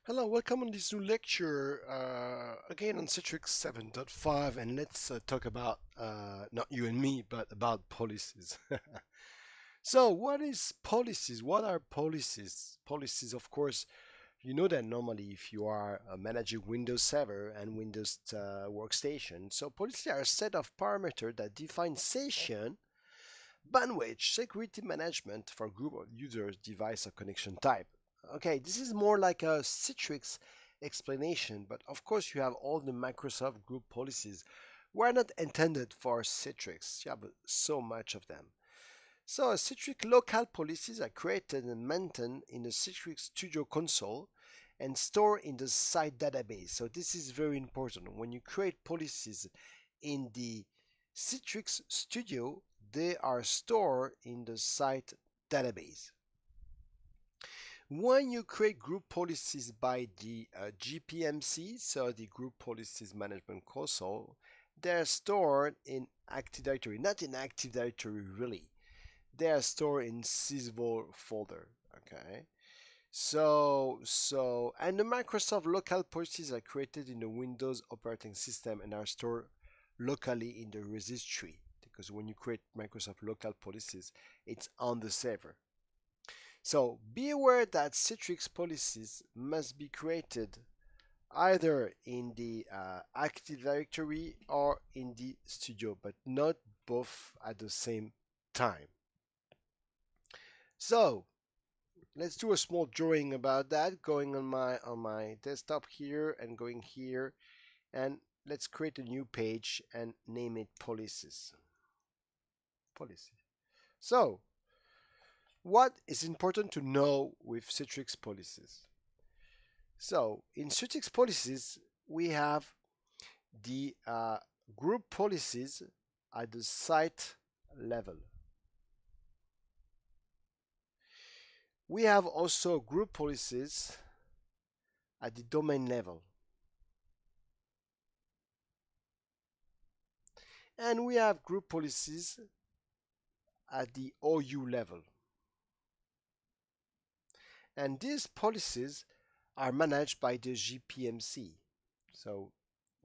Hello, welcome on this new lecture again on Citrix 7.5, and let's talk about not you and me, but about policies. So, what is policies? What are policies? Policies, of course, you know that normally if you are managing Windows Server and Windows Workstation, so policies are a set of parameters that define session, bandwidth, security management for group of users, device, or connection type. Okay, this is more like a Citrix explanation, but of course you have all the Microsoft group policies were not intended for Citrix. You have so much of them. So Citrix local policies are created and maintained in the Citrix Studio console and stored in the site database. So this is very important. When you create policies in the Citrix Studio, they are stored in the site database. When you create group policies by the GPMC, so the Group Policies Management Console, they're stored in Active Directory, not in Active Directory really. They are stored in Sysvol folder. Okay. And the Microsoft local policies are created in the Windows operating system and are stored locally in the registry. Because when you create Microsoft local policies, it's on the server. So be aware that Citrix policies must be created either in the Active Directory or in the Studio, but not both at the same time. So let's do a small drawing about that, going on my desktop here and going here, and let's create a new page and name it policies. Policy. So what is important to know with Citrix policies? So in Citrix policies, we have the group policies at the site level. We have also group policies at the domain level. And we have group policies at the OU level. And these policies are managed by the GPMC. So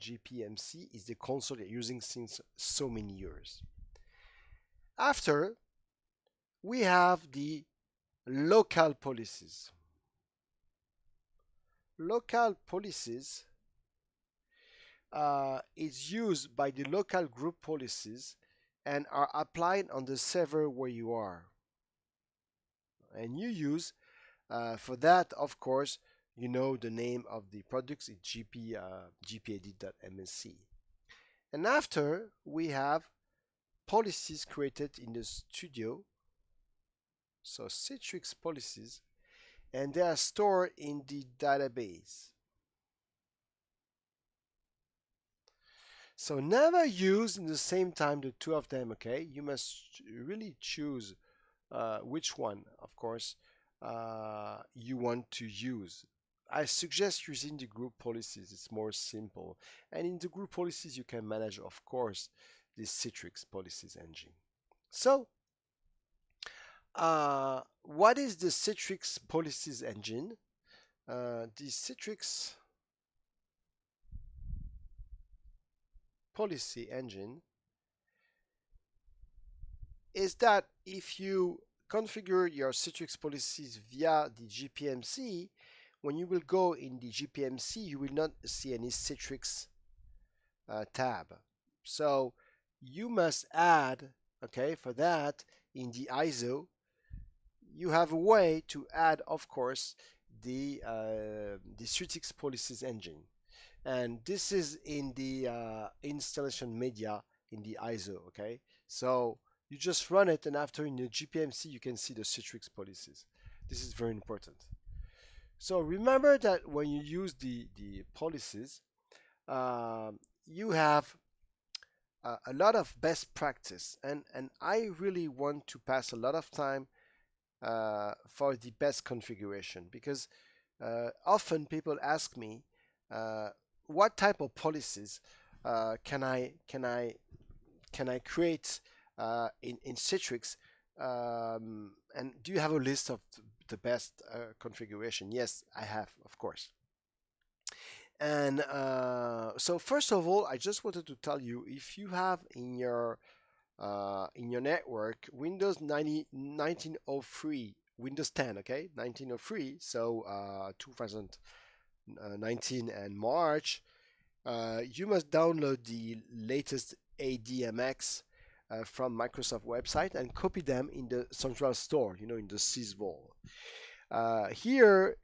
GPMC is the console you're using since so many years. After, we have the local policies. Local policies is used by the local group policies and are applied on the server where you are. And you use, for that, of course, you know the name of the products, it's gpad.msc. And after, we have policies created in the studio, so Citrix policies, and they are stored in the database. So never use in the same time the two of them, okay? You must really choose which one, of course, you want to use. I suggest using the group policies. It's more simple. And in the group policies, you can manage, of course, the Citrix policies engine. So, what is the Citrix policies engine? The Citrix policy engine is that if you configure your Citrix policies via the GPMC, when you will go in the GPMC, you will not see any Citrix tab. So you must add, okay, for that in the ISO, you have a way to add, of course, the Citrix policies engine. And this is in the installation media in the ISO, okay? So you just run it, and after in the GPMC, you can see the Citrix policies. This is very important. So remember that when you use the policies, you have a lot of best practice, and I really want to pass a lot of time for the best configuration, because often people ask me what type of policies can I create in Citrix, and do you have a list of the best configuration? Yes, I have, of course. And so first of all, I just wanted to tell you, if you have in your network Windows 1903, Windows 10, okay, 1903, so 2019 and March, you must download the latest ADMX from Microsoft website and copy them in the central store, in the sysvol. Here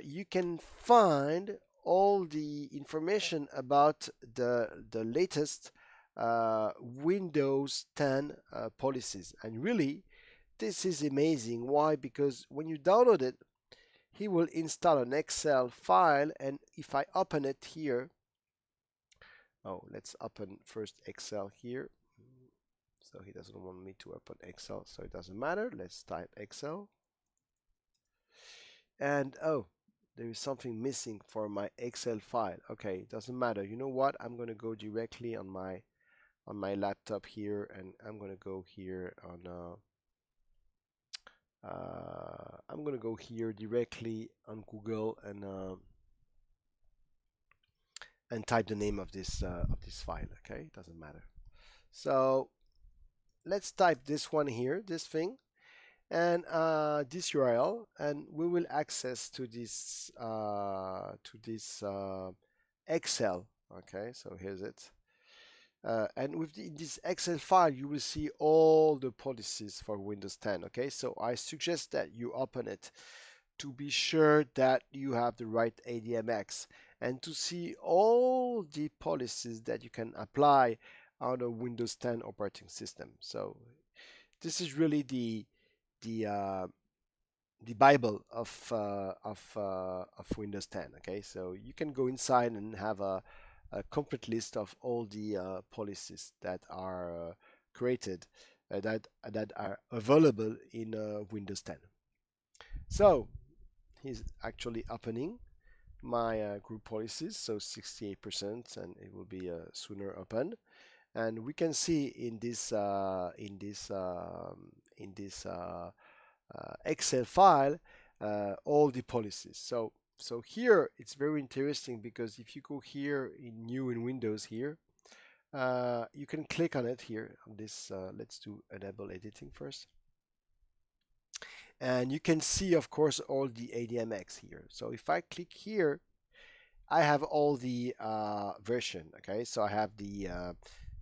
you can find all the information about the latest Windows 10 policies. And really, this is amazing. Why? Because when you download it, he will install an Excel file. And if I open it here, let's open first Excel here. So he doesn't want me to open Excel, so it doesn't matter. Let's type Excel. And there is something missing for my Excel file. Okay, it doesn't matter. You know what? I'm going to go directly on my laptop here, and I'm going to go here on I'm going to go here directly on Google and type the name of this file. Okay, it doesn't matter. So let's type this one here, this thing, and this URL, and we will access to this Excel. Okay, so here's it. And with this Excel file, you will see all the policies for Windows 10. Okay, so I suggest that you open it to be sure that you have the right ADMX and to see all the policies that you can apply on a Windows 10 operating system. So this is really the Bible of Windows 10. Okay, so you can go inside and have a complete list of all the policies that are created that are available in Windows 10. So he's actually opening my group policies, so 68%, and it will be sooner open. And we can see in this Excel file all the policies. So here it's very interesting, because if you go here in new in Windows here, you can click on it here on this. Let's do enable editing first. And you can see, of course, all the ADMX here. So if I click here, I have all the version. Okay, so I have the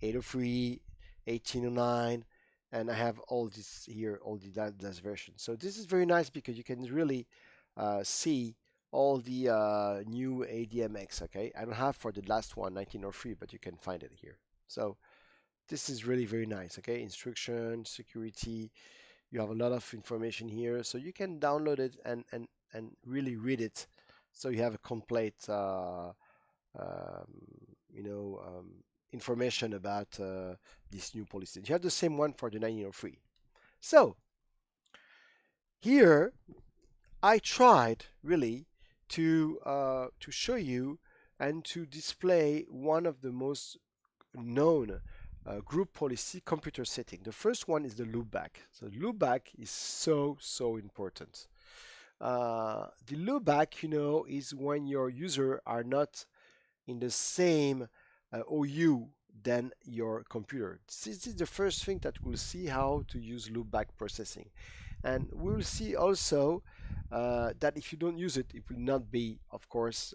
803, 1809, and I have all this here, all the last version. So this is very nice because you can really see all the new ADMX. Okay, I don't have for the last one, 1903, but you can find it here. So this is really very nice. Okay, instruction, security. You have a lot of information here, so you can download it and really read it. So you have a complete, information about this new policy. You have the same one for the 1903. So here I tried really to show you and to display one of the most known group policy computer setting. The first one is the loopback. So loopback is so important. The loopback, is when your user are not in the same OU than your computer. This is the first thing that we'll see how to use loopback processing. And we'll see also that if you don't use it, it will not be, of course,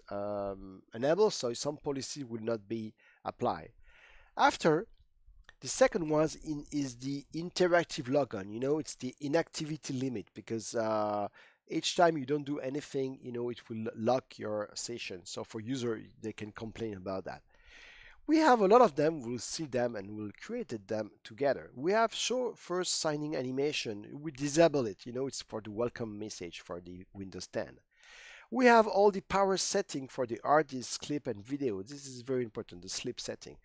enabled. So some policy will not be applied. After, the second one is the interactive logon. It's the inactivity limit, because each time you don't do anything, it will lock your session. So for user, they can complain about that. We have a lot of them. We'll see them and we'll create them together. We have show first signing animation. We disable it. It's for the welcome message for the Windows 10. We have all the power setting for the hard disk, clip, and video. This is very important, the sleep setting.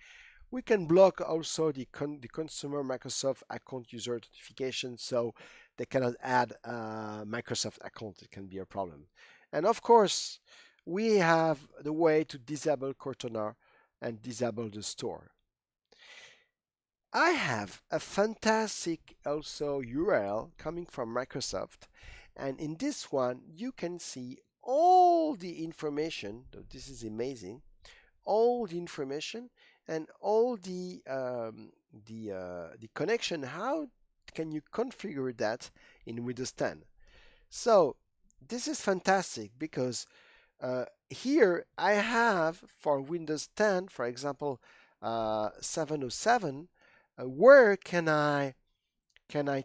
We can block also the consumer Microsoft account user notification, so they cannot add Microsoft account. It can be a problem. And of course, we have the way to disable Cortana and disable the store. I have a fantastic also URL coming from Microsoft, and in this one you can see all the information. This is amazing. All the information and all the connection. How can you configure that in Windows 10? So this is fantastic because here I have for Windows 10, for example, 707, where can I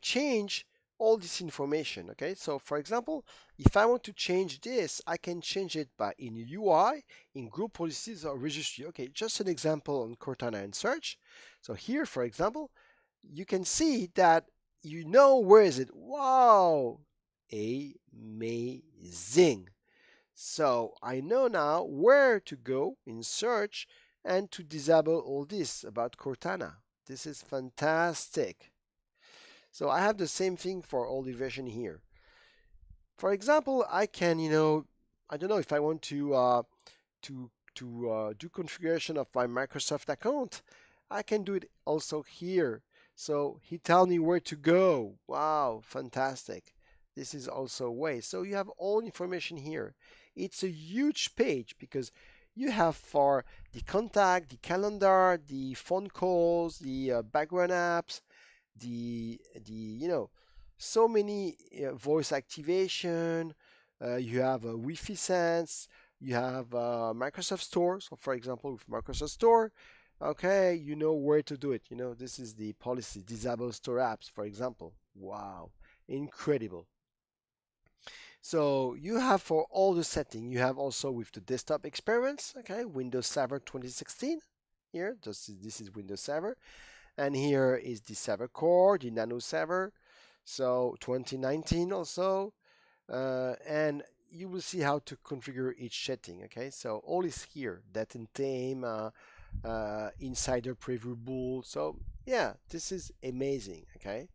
change all this information? Okay, so for example, if I want to change this, I can change it by in UI, in group policies or registry. Okay, just an example on Cortana and search. So here, for example, you can see that you know where is it. Wow, amazing. So I know now where to go in search and to disable all this about Cortana. This is fantastic. So I have the same thing for all the version here. For example, I can, I don't know if I want to do configuration of my Microsoft account. I can do it also here. So he tell me where to go. Wow, fantastic. This is also a way. So you have all information here. It's a huge page because you have for the contact, the calendar, the phone calls, the background apps, the so many voice activation. You have a Wi-Fi sense. You have Microsoft Store. So for example, with Microsoft Store, okay, you know where to do it. This is the policy, disable store apps, for example. Wow, incredible. So you have for all the setting, you have also with the desktop experience, okay, Windows Server 2016. Here, this is Windows Server. And here is the server core, the nano server. So 2019 also. And you will see how to configure each setting. Okay, so all is here. Date and time, insider preview bull. So yeah, this is amazing. Okay,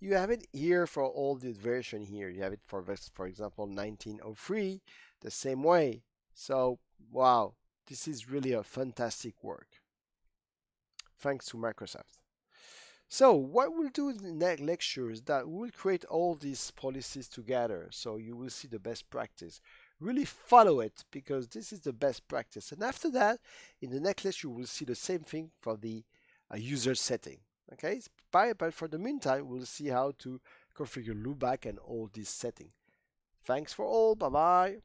you have it here for all the version here. You have it for example 1903, the same way. So wow, this is really a fantastic work. Thanks to Microsoft. So what we'll do in the next lecture is that we'll create all these policies together so you will see the best practice. Really follow it because this is the best practice. And after that, in the next lecture, we'll see the same thing for the user setting. Okay, but for the meantime, we'll see how to configure loopback and all these settings. Thanks for all. Bye-bye.